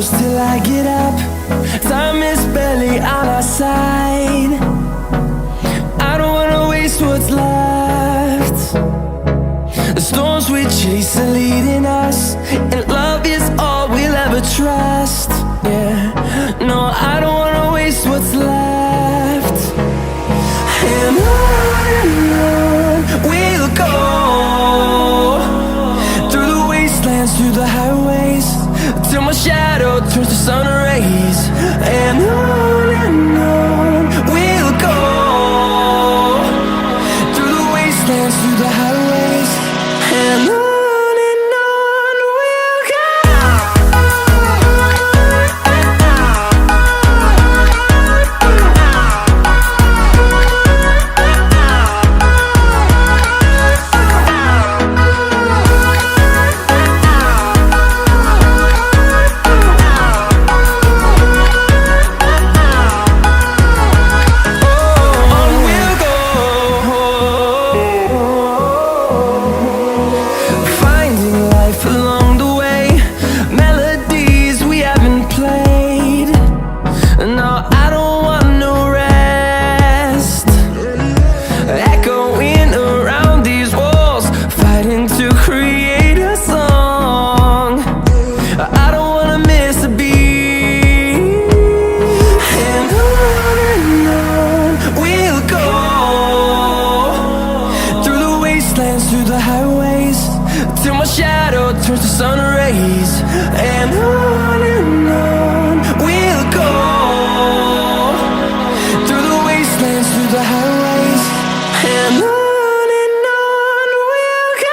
close till I get up. Time is barely on our side. I don't wanna waste what's left. The storms we chase are leading us, and love is all we'll ever trust. Yeah, no, I don't wanna waste what's left. And on we'll go, through the wastelands, through the highways, till my shadow turns to sun rays. And on we'll go, through the wastelands, through the highways, and on we'll go. Through the highways, till my shadow turns to sun rays. And on we'll go, through the wastelands, through the highways, and on we'll go.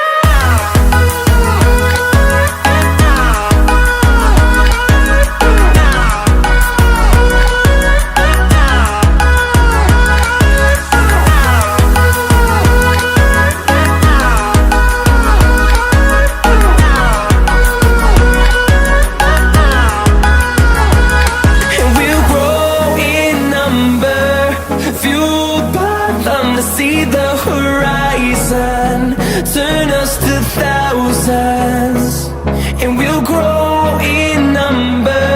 See the horizon turn us to thousands, and we'll grow in number,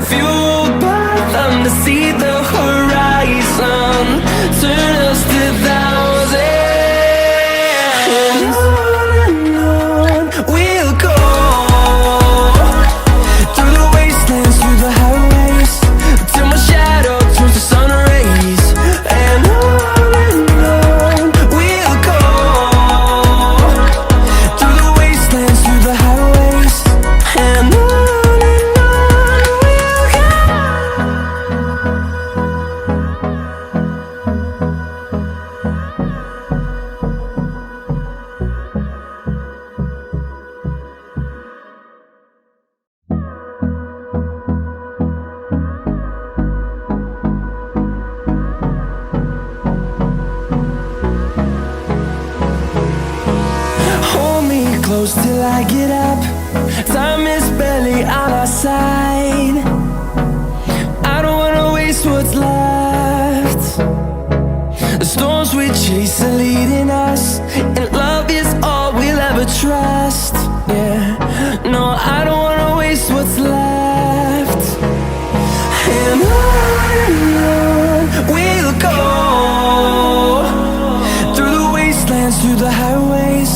fueled by them. To see the horizon turn us to thousands, and on we'll go, through the wastelands, through the highways, till my shadow turns to sun rays. And close till I get up. Time is barely on our side. I don't wanna waste what's left. The storms we chase are leading us, and love is all we'll ever trust. Yeah, no, I don't wanna waste what's left. And on we'll go, through the wastelands, through the highways,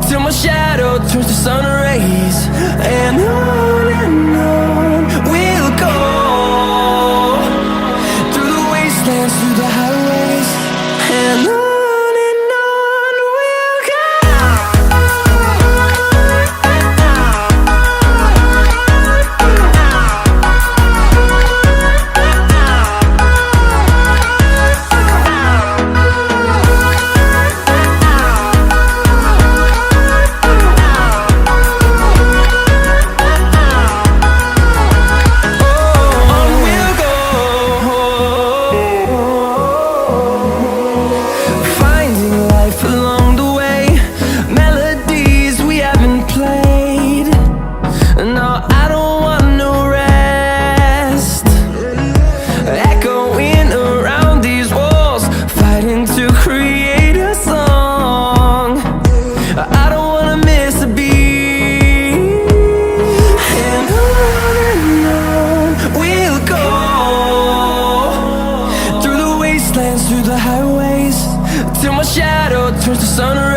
till my shadow turns to sun rays. And on we'll go, through the wastelands, through the highways, and on we'll go. sun